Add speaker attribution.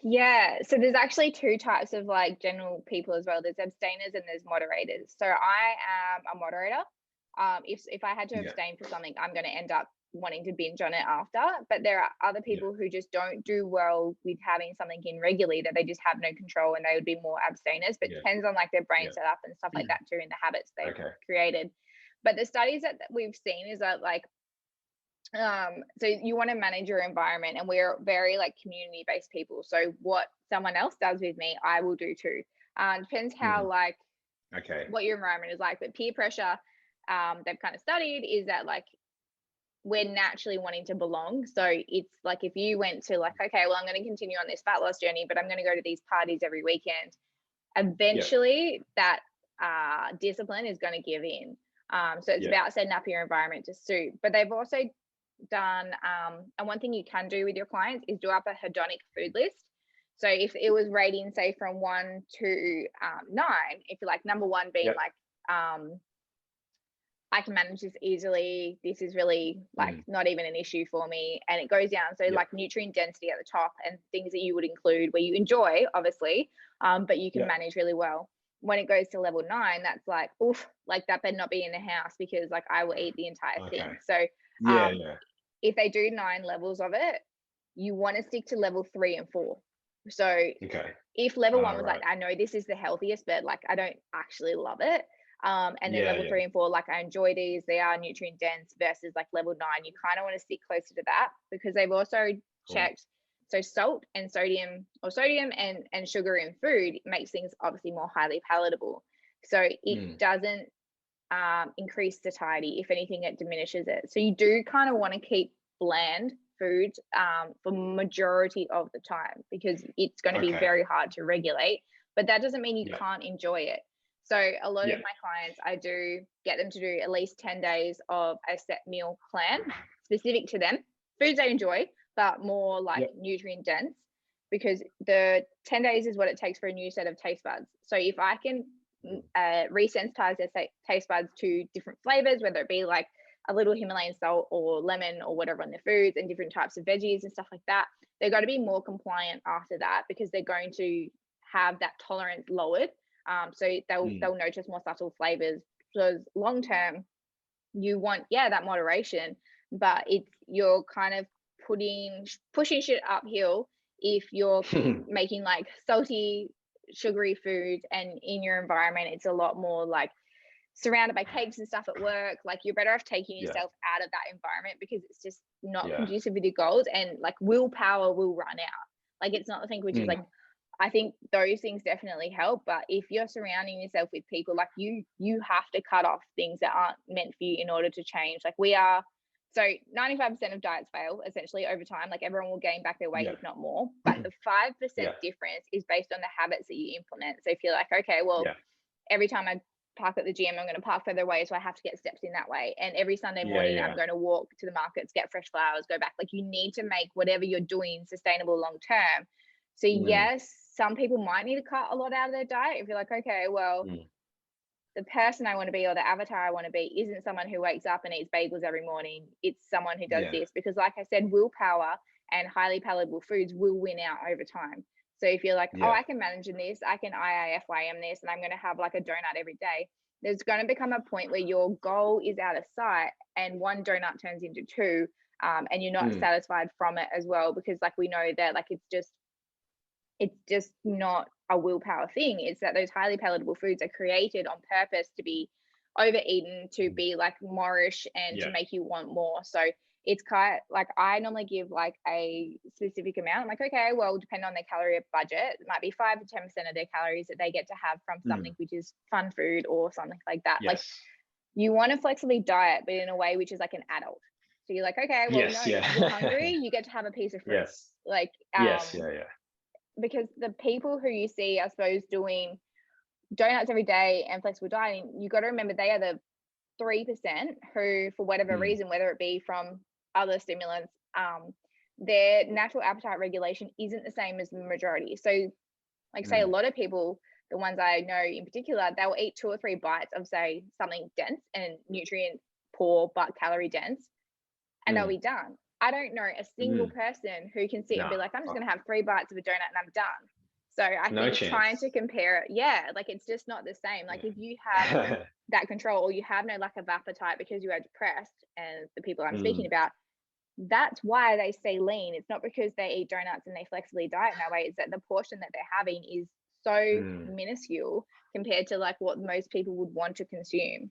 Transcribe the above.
Speaker 1: Yeah, so there's actually two types of like general people as well. There's abstainers and there's moderators. So I am a moderator. If I had to
Speaker 2: Yeah,
Speaker 1: abstain for something, I'm going to end up wanting to binge on it after. But there are other
Speaker 2: yeah,
Speaker 1: people who just don't do well with having something in regularly, that they just have no control, and they would be more abstainers. But it
Speaker 2: yeah,
Speaker 1: depends on like their brain
Speaker 2: yeah.
Speaker 1: setup and stuff like that too, and the habits they've
Speaker 2: Okay.
Speaker 1: created. But the studies that we've seen is that like so you want to manage your environment, and we're very like community based people, so what someone else does with me I will do too. Depends how
Speaker 2: Mm,
Speaker 1: like
Speaker 2: okay.
Speaker 1: what your environment is like, but peer pressure, they've kind of studied is that like we're naturally wanting to belong. So it's like if you went to like, okay, well, I'm going to continue on this fat loss journey, but I'm going to go to these parties every weekend,
Speaker 2: Yeah,
Speaker 1: eventually that discipline is going to give in. So it's
Speaker 2: yeah.
Speaker 1: about setting up your environment to suit. But they've also done, and one thing you can do with your clients is do up a hedonic food list. So if it was rating, say, from 1 to 9, if you're like number one being
Speaker 2: Yep.
Speaker 1: like, I can manage this easily, this is really like
Speaker 2: Mm,
Speaker 1: not even an issue for me, and it goes down. So
Speaker 2: yep,
Speaker 1: like nutrient density at the top and things that you would include where you enjoy, obviously, but you can
Speaker 2: yep.
Speaker 1: manage really well. When it goes to level 9, that's like, oof, like that better not be in the house, because like I will eat the entire
Speaker 2: Okay.
Speaker 1: thing. So
Speaker 2: Yeah,
Speaker 1: um,
Speaker 2: yeah.
Speaker 1: if they do 9 levels of it, you want to stick to level 3 and 4. So
Speaker 2: Okay.
Speaker 1: if level 1 was like,
Speaker 2: Right.
Speaker 1: I know this is the healthiest, but like I don't actually love it. And then
Speaker 2: Yeah,
Speaker 1: level
Speaker 2: yeah.
Speaker 1: 3 and 4, like I enjoy these, they are nutrient dense, versus like level 9, you kind of want to stick closer to that, because they've also
Speaker 2: Cool.
Speaker 1: checked. So salt and sodium, or sodium and sugar in food makes things obviously more highly palatable. So it
Speaker 2: Mm,
Speaker 1: doesn't increase satiety. If anything, it diminishes it. So you do kind of want to keep bland food for majority of the time, because it's going to be
Speaker 2: okay.
Speaker 1: very hard to regulate. But that doesn't mean you
Speaker 2: Yeah,
Speaker 1: can't enjoy it. So a lot of
Speaker 2: yeah,
Speaker 1: my clients, I do get them to do at least 10 days of a set meal plan specific to them, foods they enjoy, but more like
Speaker 2: yep.
Speaker 1: nutrient dense, because the 10 days is what it takes for a new set of taste buds. So if I can
Speaker 2: Mm,
Speaker 1: resensitize their taste buds to different flavors, whether it be like a little Himalayan salt or lemon or whatever on their foods, and different types of veggies and stuff like that, they're going to be more compliant after that, because they're going to have that tolerance lowered. So
Speaker 2: mm,
Speaker 1: they'll notice more subtle flavors. Because long term, you want, yeah, that moderation, but it's, you're kind of pushing shit uphill if you're making like salty, sugary foods, and in your environment it's a lot more like surrounded by cakes and stuff at work. Like you're better off taking
Speaker 2: yeah,
Speaker 1: yourself out of that environment, because it's just not
Speaker 2: yeah.
Speaker 1: conducive with your goals, and like willpower will run out. Like it's not the thing which is
Speaker 2: Mm,
Speaker 1: like, I think those things definitely help, but if you're surrounding yourself with people, like you have to cut off things that aren't meant for you in order to change. Like we are, so 95% of diets fail essentially over time. Like everyone will gain back their weight,
Speaker 2: yeah,
Speaker 1: if not more. But the 5%
Speaker 2: yeah,
Speaker 1: difference is based on the habits that you implement. So if you're like, okay, well,
Speaker 2: yeah,
Speaker 1: every time I park at the gym, I'm going to park further away, so I have to get steps in that way. And every Sunday
Speaker 2: yeah,
Speaker 1: morning,
Speaker 2: yeah,
Speaker 1: I'm going to walk to the markets, get fresh flowers, go back. Like you need to make whatever you're doing sustainable long term. So
Speaker 2: mm,
Speaker 1: yes, some people might need to cut a lot out of their diet. If you're like, okay, well,
Speaker 2: mm,
Speaker 1: the person I want to be, or the avatar I want to be, isn't someone who wakes up and eats bagels every morning. It's someone who does
Speaker 2: yeah,
Speaker 1: this, because like I said, willpower and highly palatable foods will win out over time. So if you're like, oh,
Speaker 2: yeah,
Speaker 1: I can manage in this, I can IIFYM this, and I'm going to have like a donut every day, there's going to become a point where your goal is out of sight, and one donut turns into two, and you're not
Speaker 2: mm,
Speaker 1: satisfied from it as well, because like we know that like it's just not a willpower thing. It's that those highly palatable foods are created on purpose to be overeaten, to
Speaker 2: mm,
Speaker 1: be like moreish, and to
Speaker 2: yeah,
Speaker 1: make you want more. So it's kind of like, I normally give like a specific amount. I'm like, okay, well, depending on their calorie budget, it might be 5 to 10% of their calories that they get to have from something
Speaker 2: mm,
Speaker 1: which is fun food or something like that. Like
Speaker 2: yes,
Speaker 1: you want to flexibly diet, but in a way which is like an adult. So you're like, okay, well, no,
Speaker 2: yes,
Speaker 1: you're
Speaker 2: yeah,
Speaker 1: hungry, you get to have a piece of fruit.
Speaker 2: yes,
Speaker 1: Like,
Speaker 2: yes, yeah, yeah,
Speaker 1: because the people who you see, I suppose, doing donuts every day and flexible dieting, you got to remember they are the 3% who, for whatever
Speaker 2: mm,
Speaker 1: reason, whether it be from other stimulants, their natural appetite regulation isn't the same as the majority. So, like, say a
Speaker 2: mm,
Speaker 1: lot of people, the ones I know in particular, they'll eat 2 or 3 bites of, say, something dense and nutrient poor but calorie dense, and they'll
Speaker 2: mm,
Speaker 1: be done. I don't know a single person who can sit and be
Speaker 2: No.
Speaker 1: like, I'm just going to have 3 bites of a donut and I'm done. So I
Speaker 2: No
Speaker 1: think trying
Speaker 2: chance.
Speaker 1: to compare it, yeah, like it's just not the same. Like if you have
Speaker 2: Yeah.
Speaker 1: that control or you have no lack of appetite because you are depressed, and the people I'm speaking
Speaker 2: Mm,
Speaker 1: about, that's why they stay lean. It's not because they eat donuts and they flexibly diet in that way. It's that the portion that they're having is so
Speaker 2: mm.
Speaker 1: minuscule compared to like what most people would want to consume.